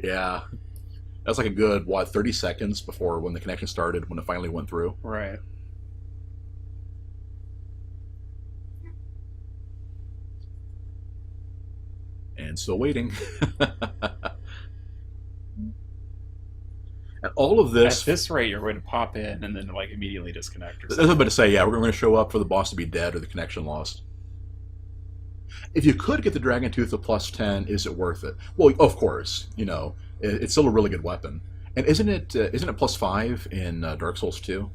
Yeah. That was like a good, what, 30 seconds before when the connection started, when it finally went through. Right. And still waiting. And all of At this, this rate, you're going to pop in and then like immediately disconnect or I was something. about to say, yeah, we're going to show up for the boss to be dead or the connection lost. If you could get the Dragon Tooth to plus 10, is it worth it? Well, of course, it's still a really good weapon. And isn't it plus 5 in Dark Souls 2?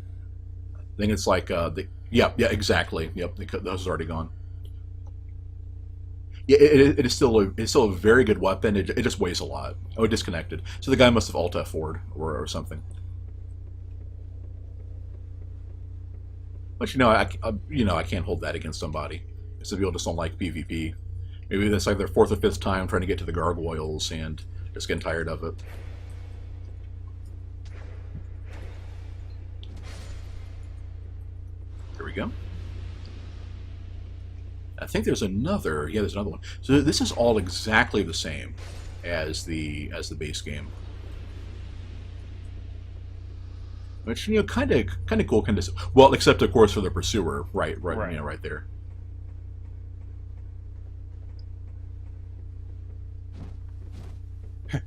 I think it's like, yeah, exactly. Yep, those is already gone. Yeah, it is still a very good weapon. It just weighs a lot. Oh, it disconnected. So the guy must have Alt F4'd or something. But I can't hold that against somebody. Some people just don't like PvP. Maybe that's like their fourth or fifth time trying to get to the Gargoyles and just getting tired of it. Here we go. I think there's another. Yeah, there's another one. So this is all exactly the same as the base game, which kind of cool. Well, except of course for the pursuer, right, Right. right there.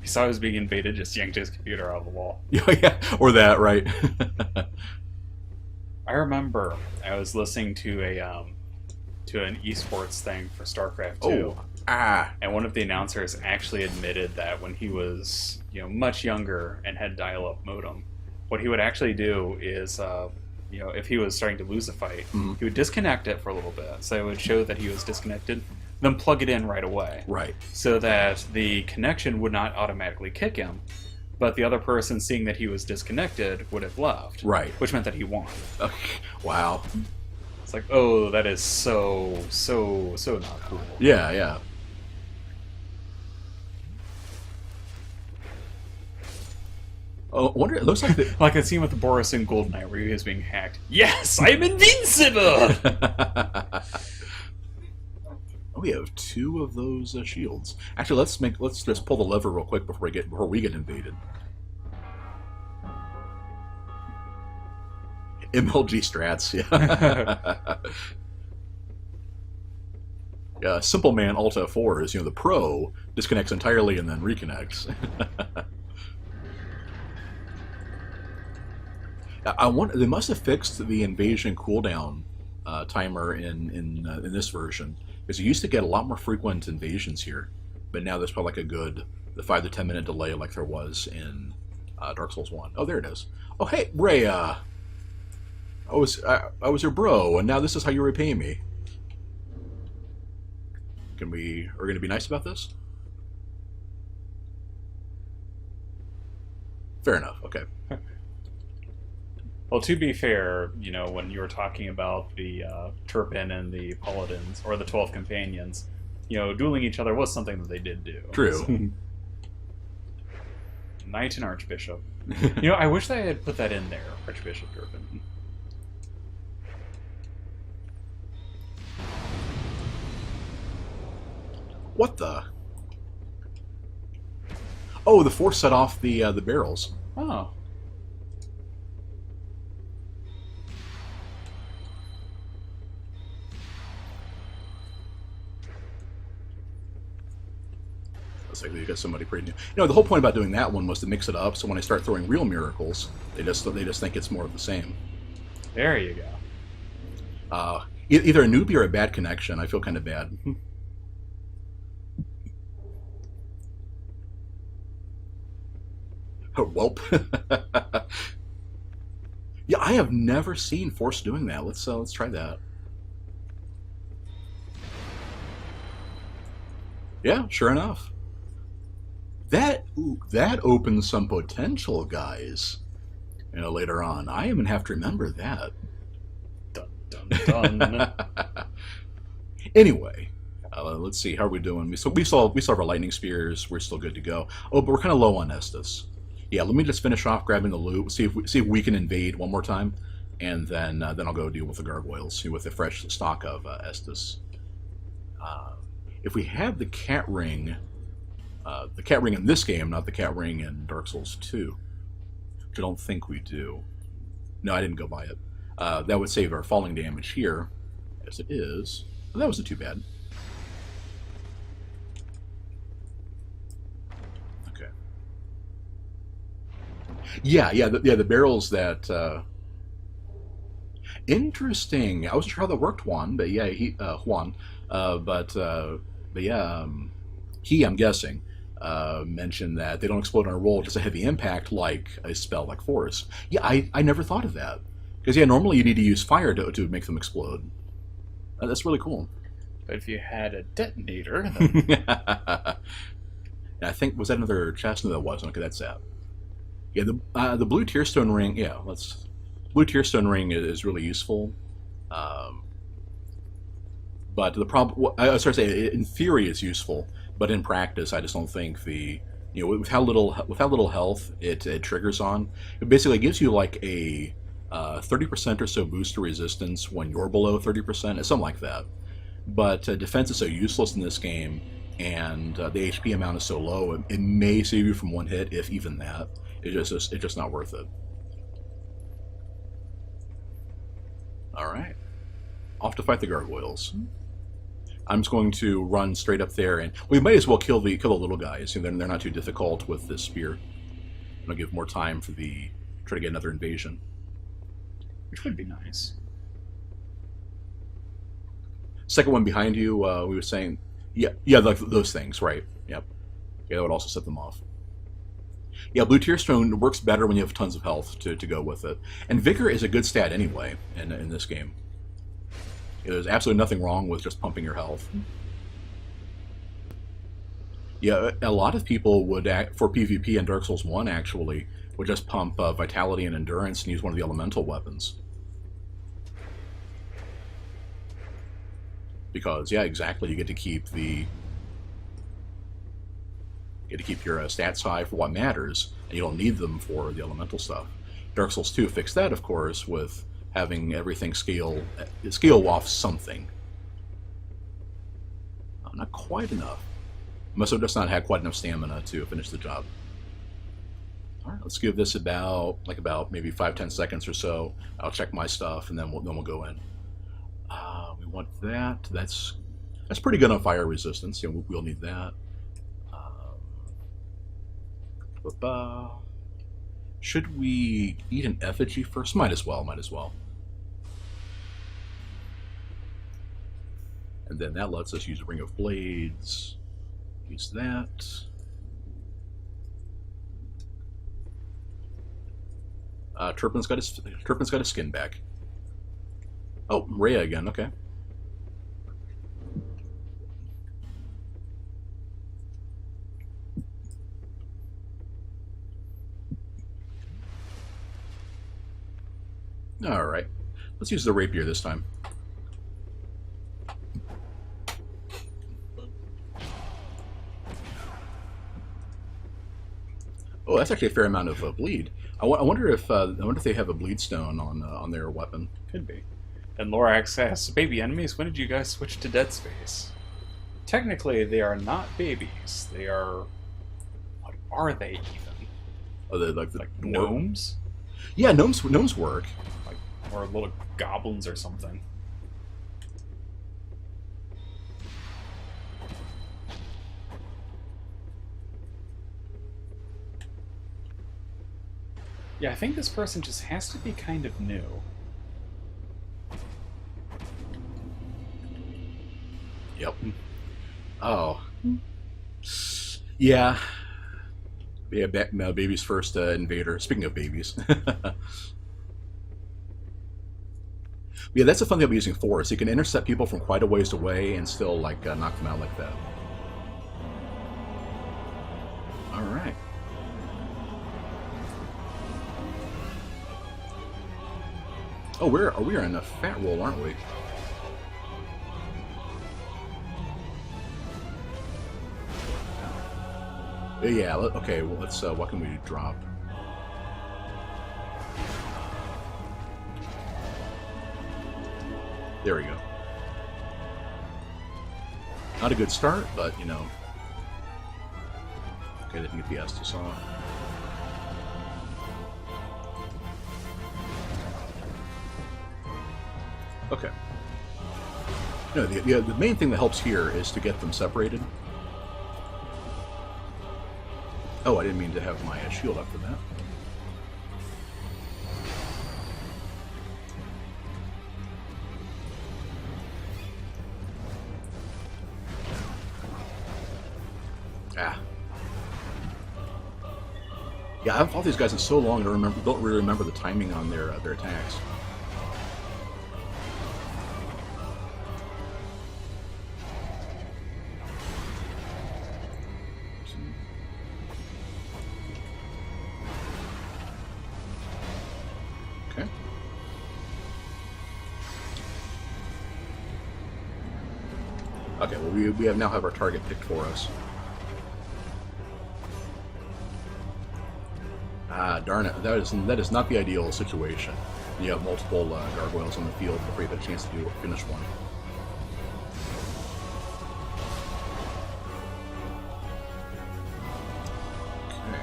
He saw he was being invaded, just yanked his computer out of the wall. Yeah, or that, right? I remember I was listening to an esports thing for StarCraft 2, Oh, and one of the announcers actually admitted that when he was much younger and had dial-up modem, what he would actually do is if he was starting to lose a fight, mhm, he would disconnect it for a little bit, so it would show that he was disconnected, then plug it in right away, right. so that the connection would not automatically kick him, but the other person seeing that he was disconnected would have left, Right. which meant that he won. Wow. It's like, oh, that is so not cool. Yeah, yeah. Oh, I wonder. It looks like the. Like that scene with the Boris in Goldeneye where he was being hacked. Yes, I'm invincible. Oh, we have two of those shields. Actually, let's just pull the lever real quick before we get invaded. MLG strats, yeah. Yeah, Simple Man Alt F4 is the pro disconnects entirely and then reconnects. I want they must have fixed the invasion cooldown timer in this version because you used to get a lot more frequent invasions here, but now there's probably like the 5 to 10 minute delay like there was in Dark Souls 1. Oh, there it is. Oh, hey, Ray. I was your bro, and now this is how you repay me. Are we going to be nice about this? Fair enough. Okay. Well, to be fair, when you were talking about the Turpin and the Paladins, or the 12 Companions, dueling each other was something that they did do. True. Knight and Archbishop. I wish they had put that in there, Archbishop Turpin. What the? Oh, the force set off the barrels. Oh. Looks like we got somebody pretty new. The whole point about doing that one was to mix it up, so when I start throwing real miracles, they just think it's more of the same. There you go. Either a newbie or a bad connection. I feel kind of bad. Oh, welp. Yeah, I have never seen Force doing that. Let's try that. Yeah, sure enough. That opens some potential, guys. Later on, I even have to remember that. Dun dun dun. Anyway, let's see how are we doing. We saw our lightning spears. We're still good to go. Oh, but we're kind of low on Estus. Yeah, let me just finish off grabbing the loot. See if we can invade one more time, and then I'll go deal with the Gargoyles with a fresh stock of Estus. If we have the cat ring, The cat ring in this game, not the cat ring in Dark Souls 2. Which I don't think we do. No, I didn't go by it. That would save our falling damage here, as it is. But that wasn't too bad. Okay. Yeah, the barrels that... Interesting. I wasn't sure how that worked, Juan, but yeah, Juan. But yeah, he, I'm guessing, mentioned that they don't explode on a roll, just a heavy impact like a spell like Force. Yeah, I never thought of that. Because, yeah, normally you need to use fire to make them explode. That's really cool. But if you had a detonator, then... I think, was that another chest? No, that wasn't. Okay, that's that. Yeah, the blue tearstone ring, yeah, blue tearstone ring is really useful. But the problem, I was trying to say, in theory it's useful, but in practice I just don't think with how little health it triggers on. It basically gives you like a 30% or so boost to resistance when you're below 30%, it's something like that. But defense is so useless in this game, and the HP amount is so low, it may save you from one hit, if even that. It's just not worth it. Alright. Off to fight the gargoyles. I'm just going to run straight up there, and we might as well kill the little guys. They're not too difficult with this spear. I'll give more time for try to get another invasion. Which would be nice. Second one behind you, we were saying, yeah, like those things, right? Yep. Yeah, that would also set them off. Yeah, blue tearstone works better when you have tons of health to go with it, and vigor is a good stat anyway in this game. There's absolutely nothing wrong with just pumping your health. Yeah, a lot of people would, for PvP in Dark Souls 1 actually, would just pump Vitality and Endurance and use one of the elemental weapons. Because, yeah, exactly, you get to keep your stats high for what matters, and you don't need them for the elemental stuff. Dark Souls 2 fixed that, of course, with having everything scale off something. Not quite enough. Must have just not had quite enough stamina to finish the job. All right, let's give this about maybe 5-10 seconds or so. I'll check my stuff, and then we'll go in. We want that. That's pretty good on fire resistance. Yeah, we'll need that. Should we eat an effigy first? Might as well. And then that lets us use a Ring of Blades. Use that. Turpin's got his skin back. Oh, Rhea again. Okay. All right. Let's use the rapier this time. Oh, that's actually a fair amount of bleed. I wonder if they have a bleed stone on their weapon. Could be. And Lorax asks, "Baby enemies, when did you guys switch to Dead Space?" Technically, they are not babies. They are... What are they even? Oh, they're like gnomes? Yeah, gnomes work. Or little goblins or something. Yeah, I think this person just has to be kind of new. Yep. Oh. Yeah. Yeah, baby's first invader. Speaking of babies. Yeah, that's the fun thing about using Force. You can intercept people from quite a ways away and still, like, knock them out like that. Alright. Oh, we are in a fat roll, aren't we? Yeah, okay, well, let's, what can we drop? There we go. Not a good start, but, you know. Okay, they didn't get the Estus off. Okay. No, the main thing that helps here is to get them separated. Oh, I didn't mean to have my shield up for that. Ah. Yeah, I haven't fought these guys in so long. I don't really remember the timing on their attacks. Okay. Okay. Well, we now have our target picked for us. Ah, darn it. That is not the ideal situation. You have multiple gargoyles on the field before you have a chance to finish one. Okay.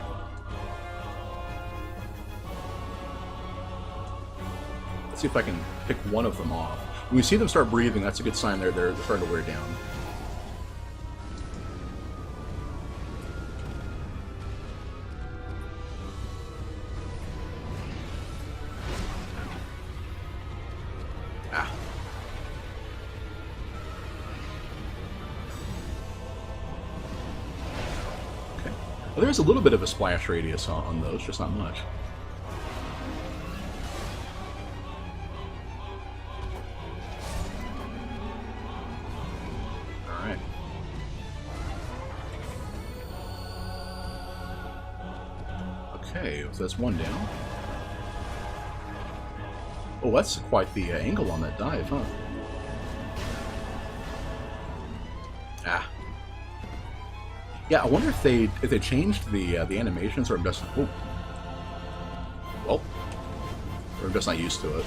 Let's see if I can pick one of them off. When we see them start breathing, that's a good sign they're starting to wear down. Well, there's a little bit of a splash radius on those, just not much. Alright. Okay, so that's one down. Oh, that's quite the angle on that dive, huh? Ah. Yeah, I wonder if they changed the animations, or I'm just well, or I'm just not used to it.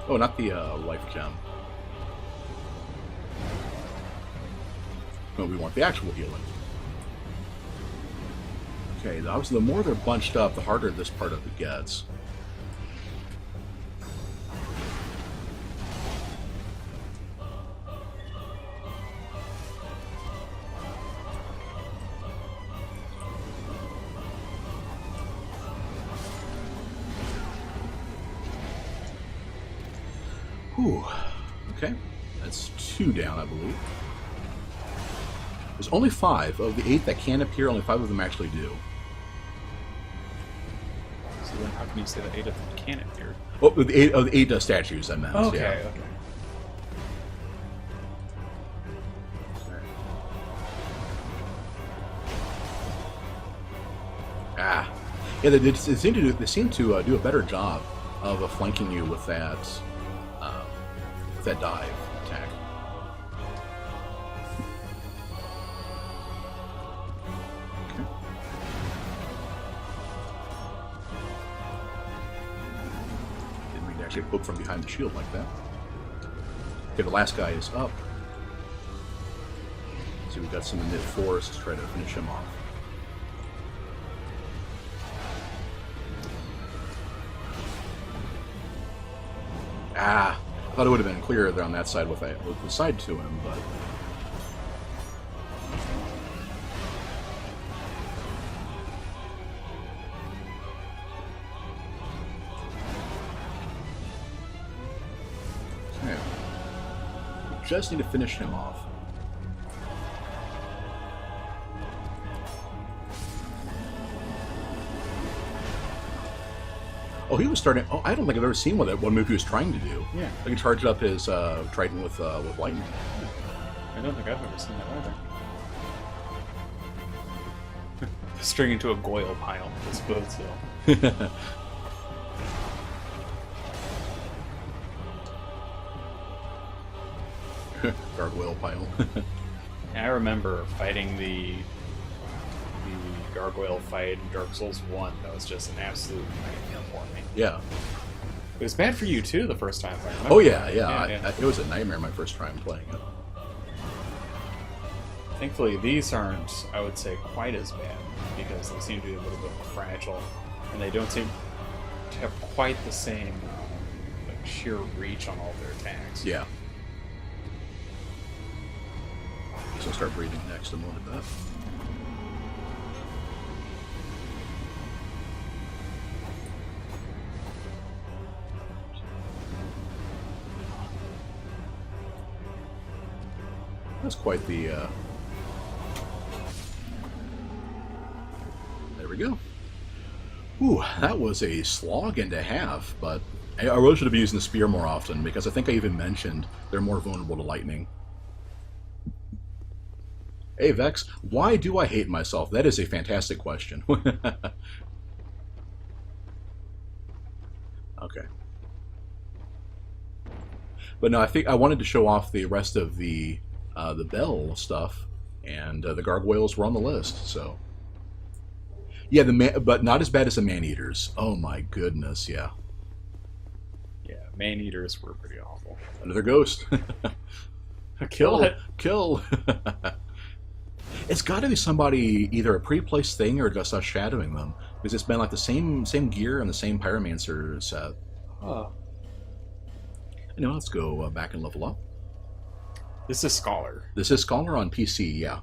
Oh, not the life gem. No, we want the actual healing. Okay, obviously the more they're bunched up, the harder this part of it gets. Whew. Okay, that's 2 down, I believe. There's only 5 of the 8 that can appear. Only 5 of them actually do. So then, how can you say that 8 of them can appear? Oh, the 8 statues, I meant. Okay, yeah. okay. Ah, yeah. They seem to do a better job of flanking you with that dive attack. Okay. Didn't mean to actually poke from behind the shield like that. Okay, the last guy is up. So we've got some in mid-force to try to finish him off. Ah, I thought it would have been clearer there on that side with the side to him, but... Okay. We just need to finish him off. Oh, he was starting... Oh, I don't think I've ever seen one move he was trying to do. Yeah. Like he charged up his trident with lightning. I don't think I've ever seen that either. String into a goyle pile, I suppose, so. Gargoyle pile. I remember fighting the gargoyle fight in Dark Souls 1. That was just an absolute nightmare for me. Yeah. It was bad for you too the first time. If I remember. Oh yeah, yeah. Yeah. It was a nightmare my first time playing it. Thankfully, these aren't, I would say, quite as bad because they seem to be a little bit more fragile, and they don't seem to have quite the same like sheer reach on all their attacks. Yeah. So I'll start breathing next in a little bit. That's quite the. There we go. Ooh, that was a slog and a half, but I really should have been using the spear more often because I think I even mentioned they're more vulnerable to lightning. Hey Vex, why do I hate myself? That is a fantastic question. Okay. But no, I think I wanted to show off the rest of the bell stuff, and the gargoyles were on the list. So, yeah, but not as bad as the man-eaters. Oh my goodness, yeah. Yeah, man-eaters were pretty awful. Another ghost. Kill Kill. It's got to be somebody, either a pre-placed thing or just us shadowing them, because it's been like the same gear and the same pyromancer set. Oh. Anyway, let's go back and level up. This is Scholar. This is Scholar on PC, yeah.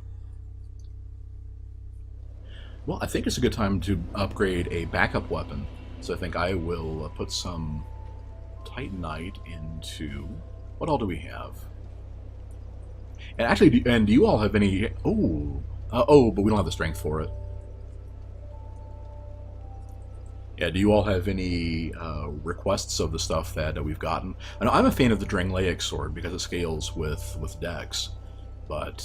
Well, I think it's a good time to upgrade a backup weapon. So I think I will put some Titanite into... What all do we have? And actually, do you all have any... but we don't have the strength for it. Yeah, do you all have any requests of the stuff that we've gotten? I know I'm a fan of the Dragonslayer sword because it scales with dex, but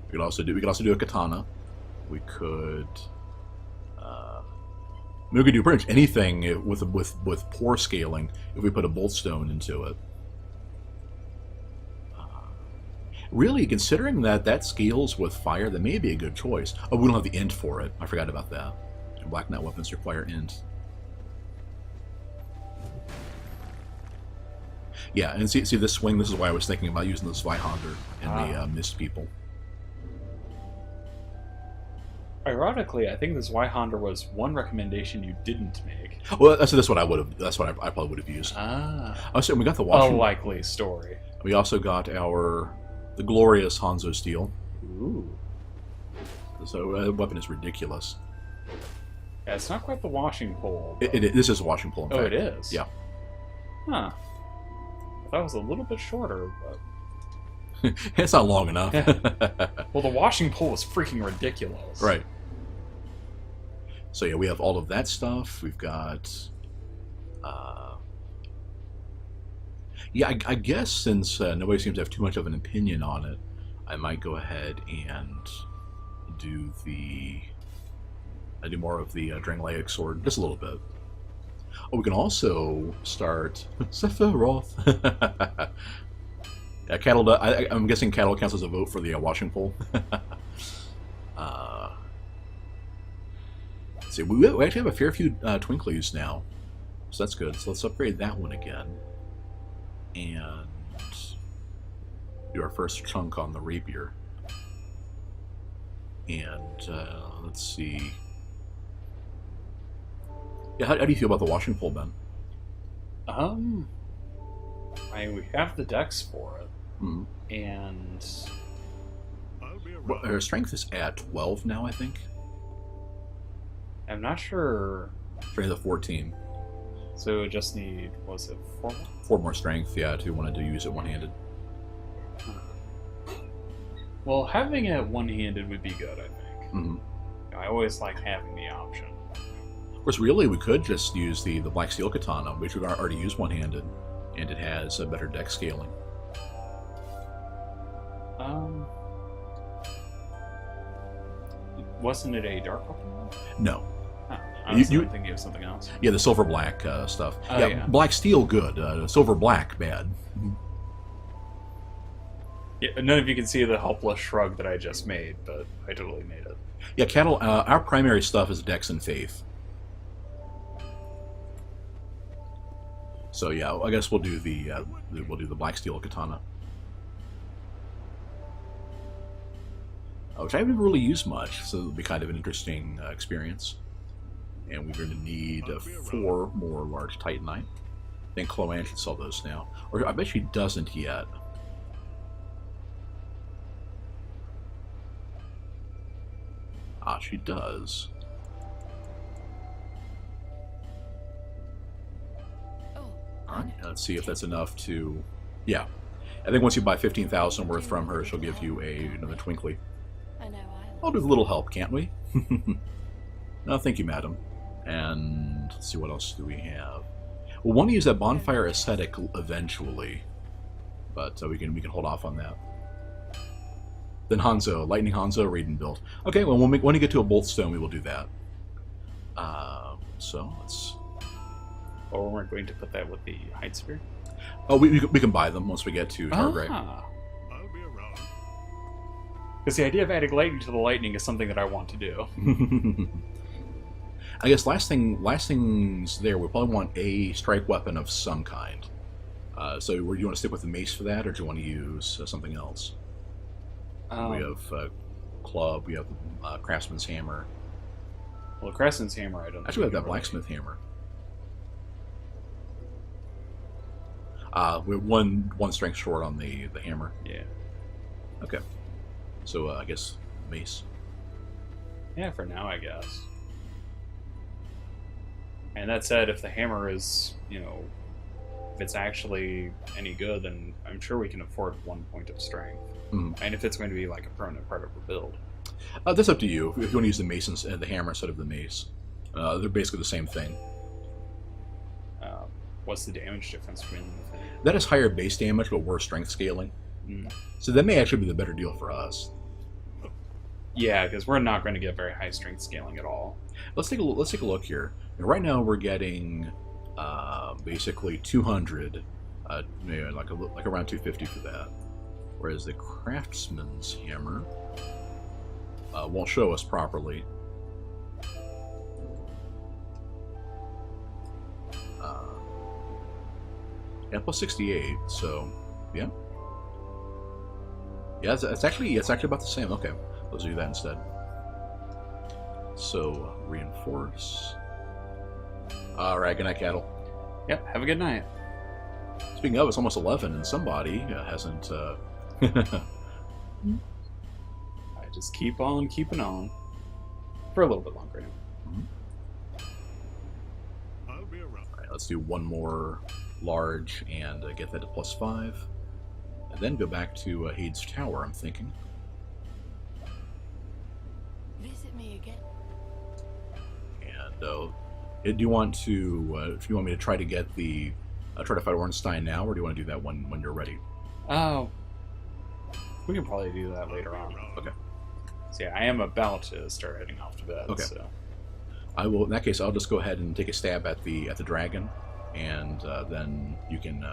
we could also do a katana. We could do pretty much anything with poor scaling if we put a bolt stone into it. Really, considering that scales with fire, that may be a good choice. Oh, we don't have the int for it. I forgot about that. Black Knight weapons require int. Yeah, and see this swing. This is why I was thinking about using the Zweihander and the Mist People. Ironically, I think the Zweihander was one recommendation you didn't make. Well, that's what I would have. That's what I probably would have used. Oh, so we got the A washing. likely story. We also got the glorious Hanzo steel. Ooh. So the weapon is ridiculous. Yeah, it's not quite the washing pole. This is a washing pole. In fact. It is? Yeah. Huh. That was a little bit shorter, but... It's not long enough. Well, the washing pole was freaking ridiculous. Right. So yeah, we have all of that stuff. We've got... yeah, I guess since nobody seems to have too much of an opinion on it, I might go ahead and do more of the Dragonslayer sword, just a little bit. Oh, we can also start Sephiroth. Yeah, cattle. I'm guessing cattle counts as a vote for the washing pole. Let's see, we actually have a fair few Twinklies now, so that's good. So let's upgrade that one again, and do our first chunk on the rapier. And let's see. Yeah, how do you feel about the washing pole, Ben? We have the dex for it, and well, our strength is at 12 now, I think. I'm not sure. Strength of 14. So we just need, was it 4 more? 4 more strength, yeah, if you wanted to use it one-handed. Well, having it one-handed would be good, I think. Mm-hmm. I always like having the option. Of course, really, we could just use the Black Steel Katana, which we've already used one-handed, and it has a better dex scaling. Wasn't it a dark weapon? No. Huh. I was thinking of something else. Yeah, the silver-black stuff. Oh, yeah. Black Steel, good. Silver-black, bad. Yeah, none of you can see the helpless shrug that I just made, but I totally made it. Yeah, cattle. Our primary stuff is dex and faith. So yeah, I guess we'll do the black steel katana, which I haven't really used much, so it'll be kind of an interesting experience. And we're going to need 4 more large titanite. I think Chloe should sell those now, or I bet she doesn't yet. Ah, she does. Alright, let's see if that's enough to... Yeah. I think once you buy 15,000 worth from her, she'll give you another twinkly. I'll do a little help, can't we? No, thank you, madam. And let's see, what else do we have? We'll want to use that bonfire aesthetic eventually, but we can hold off on that. Then Hanzo, Lightning Hanzo, Raiden build. Okay, well, when we get to a bolt stone, we will do that. So let's. Or we're going to put that with the Heide spear. Oh, we can buy them once we get to Targrave. I'll be around. Because the idea of adding lightning to the lightning is something that I want to do. I guess last things there, we probably want a strike weapon of some kind. So, do you want to stick with the mace for that, or do you want to use something else? We have club. We have craftsman's hammer. Well, craftsman's hammer, I don't. Actually, we have that blacksmith hammer. We're one strength short on the hammer. Yeah. Okay. So I guess mace. Yeah, for now, I guess. And that said, if the hammer is, if it's actually any good, then I'm sure we can afford 1 point of strength. Mm. And if it's going to be like a permanent part of the build. That's up to you. If you want to use the mace and the hammer instead of the mace, they're basically the same thing. What's the damage difference between them? That is higher base damage, but worse strength scaling. Mm. So that may actually be the better deal for us. Yeah, because we're not going to get very high strength scaling at all. Let's take a look here. And right now we're getting basically 200, like around 250 for that. Whereas the craftsman's hammer won't show us properly. Yeah, plus 68. So, yeah. Yeah, it's actually about the same. Okay, let's do that instead. So, reinforce. Alright, good night, cattle. Yep, have a good night. Speaking of, it's almost 11, and somebody hasn't... I just keep on keeping on. For a little bit longer now. Mm-hmm. I'll be around. Alright, let's do one more large and get that to +5. And then go back to Heide's tower, I'm thinking. Visit me again. And do you want to? If you want me to try to get the try to fight Ornstein now, or do you want to do that when you're ready? Oh, we can probably do that later on. Okay. So yeah, I am about to start heading off to bed. Okay. So. I will. In that case, I'll just go ahead and take a stab at the dragon, and then you can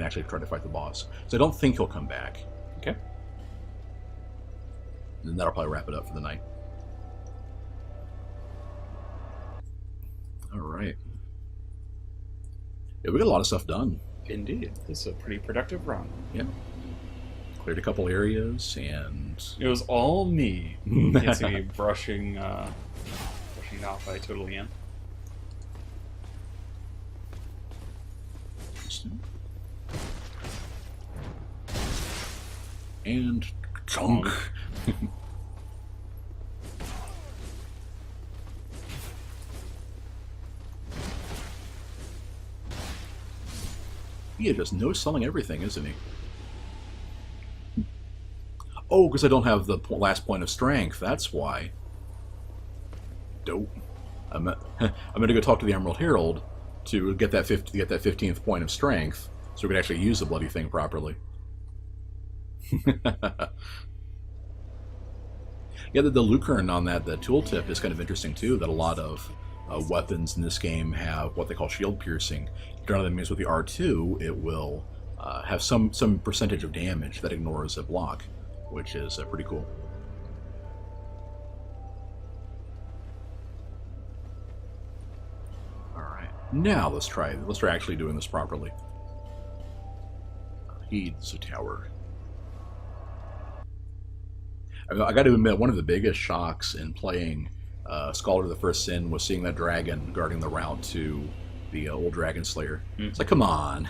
actually try to fight the boss. So I don't think he'll come back. Okay. And that'll probably wrap it up for the night. All right. Yeah, we got a lot of stuff done. Indeed, this is a pretty productive run. Yeah. Cleared a couple areas, and it was all me. You can see me brushing off. I totally am. And chunk. He just no selling everything, isn't he? Oh, because I don't have the last point of strength. That's why. Dope. I'm gonna go talk to the Emerald Herald to get that 15th point of strength, so we can actually use the bloody thing properly. Yeah, the Lucerne on the tooltip is kind of interesting too. That a lot of weapons in this game have what they call shield piercing. Generally, that means with the R2, it will have some percentage of damage that ignores a block, which is pretty cool. All right. Now let's try actually doing this properly. Heide's tower. I got to admit, one of the biggest shocks in playing Scholar of the First Sin was seeing that dragon guarding the route to the old Dragonslayer. It's like, come on.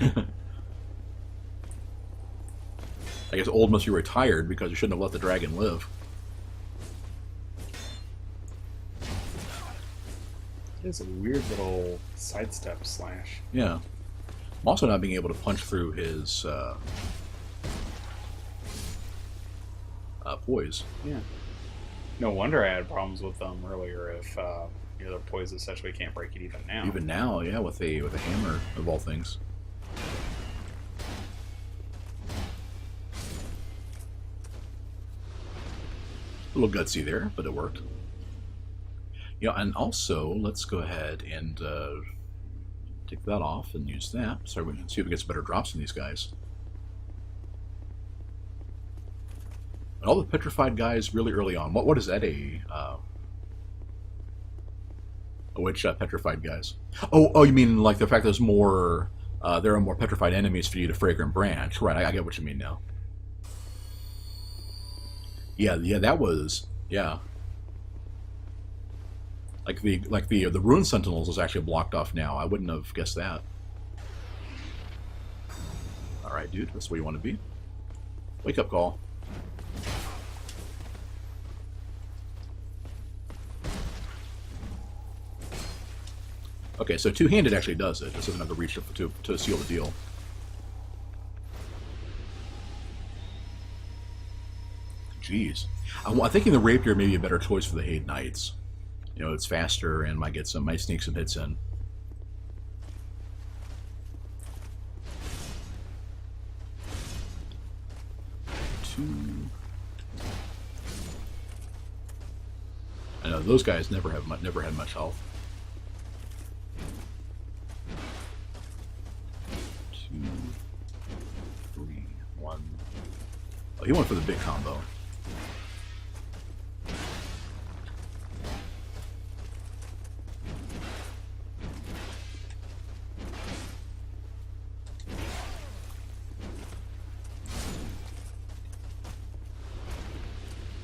I guess old must be retired because you shouldn't have let the dragon live. It's a weird little sidestep slash. Yeah. I'm also not being able to punch through his poise. Yeah. No wonder I had problems with them earlier if their poise essentially can't break it even now. Even now, yeah, with a hammer of all things. A little gutsy there, but it worked. Yeah, and also let's go ahead and take that off and use that. So we can see if we get some better drops from these guys. And all the petrified guys really early on. What is that which petrified guys? Oh, you mean like the fact there's more? There are more petrified enemies for you to Fragrant Branch, right? I get what you mean now. Yeah, that was Like the Rune Sentinels is actually blocked off now. I wouldn't have guessed that. All right, dude, that's where you want to be. Wake up call. Okay, so two-handed actually does it. Just doesn't have to reach to seal the deal. Jeez. I'm thinking the Rapier may be a better choice for the Heide Knights. You know, it's faster and might sneak some hits in. I know those guys never had much health. 2, 3, 1. Oh, he went for the big combo.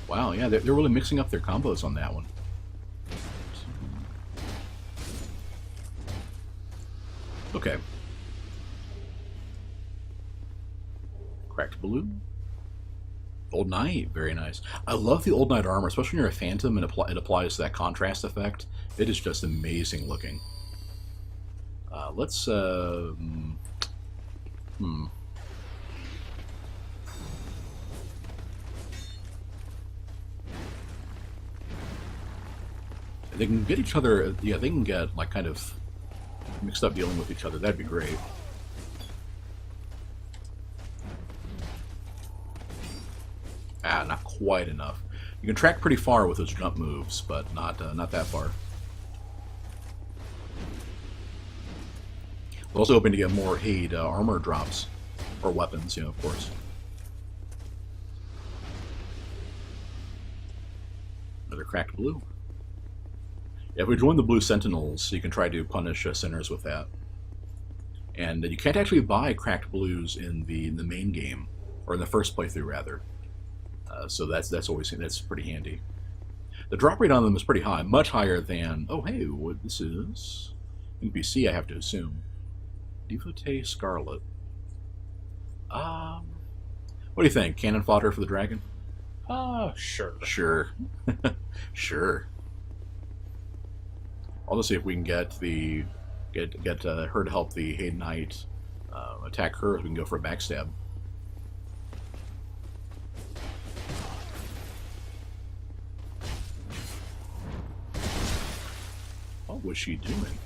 Wow, yeah, they're really mixing up their combos on that one. Okay. Cracked blue. Old Knight, very nice. I love the Old Knight armor, especially when you're a Phantom and it applies that contrast effect. It is just amazing looking. Let's, They can get each other, yeah, they can get, like, kind of mixed up dealing with each other. That'd be great. Ah, not quite enough. You can track pretty far with those jump moves, but not that far. We're also hoping to get more Heide armor drops, or weapons, of course. Another cracked blue. Yeah, if we join the Blue Sentinels, you can try to punish sinners with that. And you can't actually buy cracked blues in the main game, or in the first playthrough rather. So that's pretty handy. The drop rate on them is pretty high, much higher than what this is NPC, I have to assume. Devotee Scarlet. What do you think? Cannon fodder for the dragon? Sure. Sure. Sure. I'll just see if we can get her to help the Heide Knight attack her. We can go for a backstab. What was she doing?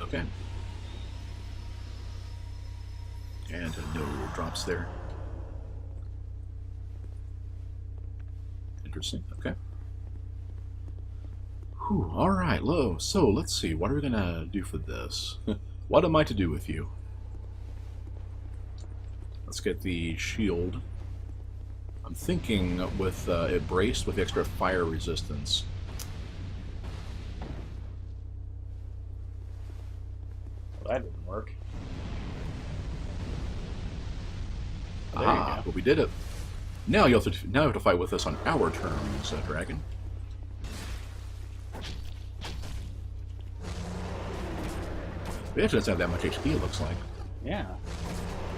Okay. And no drops there. Interesting. Okay. Whew, all right, low. So let's see. What are we gonna do for this? What am I to do with you? Let's get the shield. I'm thinking with it braced with extra fire resistance. that didn't work. There you Ah, go. but we did it. Now you have to fight with us on our terms, Dragon. We actually doesn't have that much HP, it looks like. Yeah.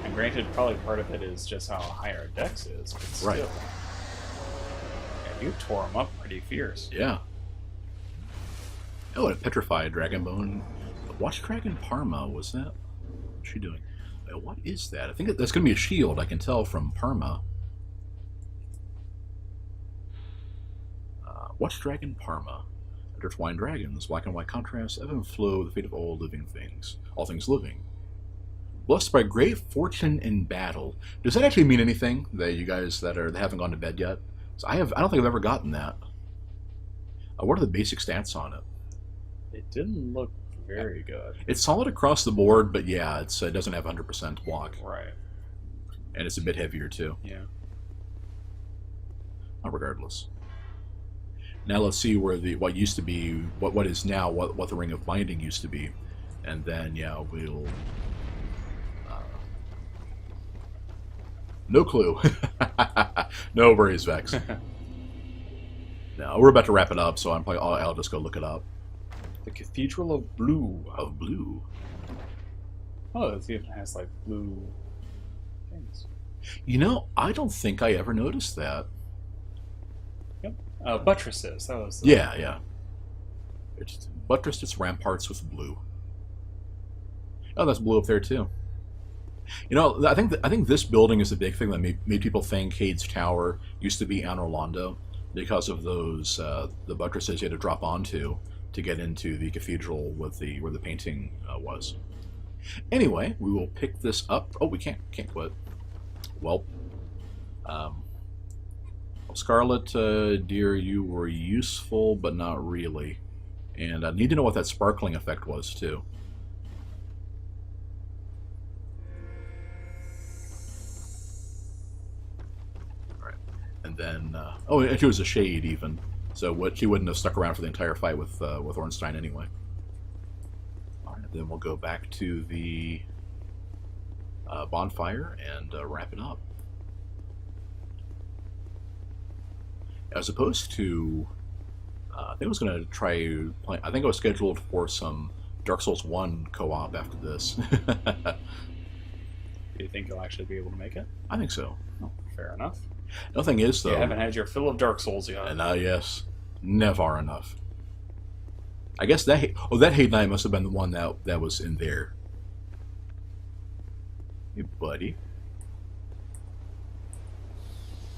And granted, probably part of it is just how high our dex is, but still. Right. Yeah, you tore him up pretty fierce. Yeah. Oh, and a petrified dragon bone. Watch Dragon Parma, was that? What's she doing? What is that? I think that's going to be a shield, I can tell from Parma. Watch Dragon Parma. Intertwined dragons, black and white contrast, ebb and flow, the fate of all living things. All things living. Blessed by great fortune in battle. Does that actually mean anything? That you guys that haven't gone to bed yet? So I don't think I've ever gotten that. What are the basic stats on it? It didn't look very good. It's solid across the board, but yeah, it doesn't have 100% block, Right. and it's a bit heavier too. Yeah. Regardless. Now let's see where what used to be, what is now, what the Ring of Binding used to be, and then yeah, we'll. No clue. No worries, Vex. No, we're about to wrap it up, so I'll just go look it up. The Cathedral of Blue. Of blue. Oh, it even has like blue things. You know, I don't think I ever noticed that. Yep. Buttresses. That was. Yeah. It's buttressed its ramparts with blue. Oh, that's blue up there too. You know, I think this building is the big thing that made people think Heide's Tower used to be Anor Londo because of those the buttresses you had to drop onto to get into the cathedral with where the painting was. Anyway, we will pick this up. Oh, we can't quit. Well, Scarlet, dear, you were useful, but not really. And I need to know what that sparkling effect was too. And then, and she was a shade even, so she wouldn't have stuck around for the entire fight with Ornstein anyway. All right, then we'll go back to the bonfire and wrap it up. As opposed to, I think I was going to try playing. I think I was scheduled for some Dark Souls 1 co-op after this. Do you think you'll actually be able to make it? I think so. Oh, fair enough. The thing is, though, You haven't had your fill of Dark Souls yet. and yes, never enough. I guess that Heide Knight must have been the one that was in there. Hey, buddy.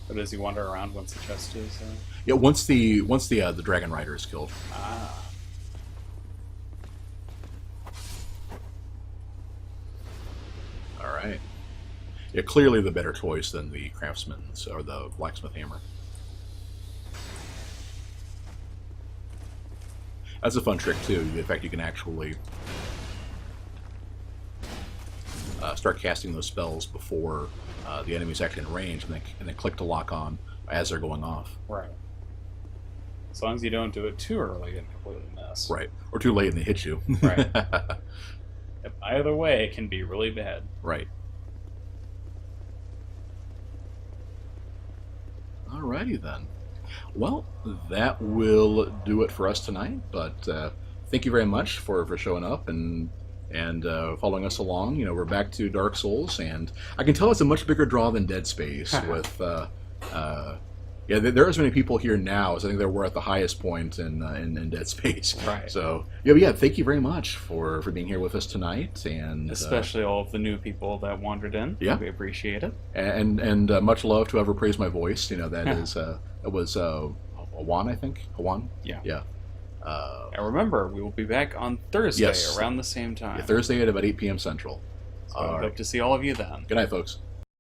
But does he wander around once the chest is? Yeah, once the Dragon Rider is killed. Ah. All right. Yeah, clearly the better choice than the Craftsman's or the Blacksmith Hammer. That's a fun trick too. In fact, you can actually start casting those spells before the enemy's actually in range, and then click to lock on as they're going off. Right. As long as you don't do it too early and completely miss. Right. Or too late and they hit you. Right. Yep, either way, it can be really bad. Right. Alrighty then. Well, that will do it for us tonight. But thank you very much for showing up and following us along. You know, we're back to Dark Souls, and I can tell it's a much bigger draw than Dead Space. With yeah, there are as many people here now as I think there were at the highest point in Dead Space. Right. So yeah, thank you very much for being here with us tonight, and Especially all of the new people that wandered in. Yeah. We appreciate it. and much love to whoever praised my voice. You know, that is it was Awan, I think. Awan. Yeah. Yeah. And remember, we will be back on Thursday Yes. around the same time. Thursday at about 8 p.m. Central. So I hope to see all of you then. Good night, folks.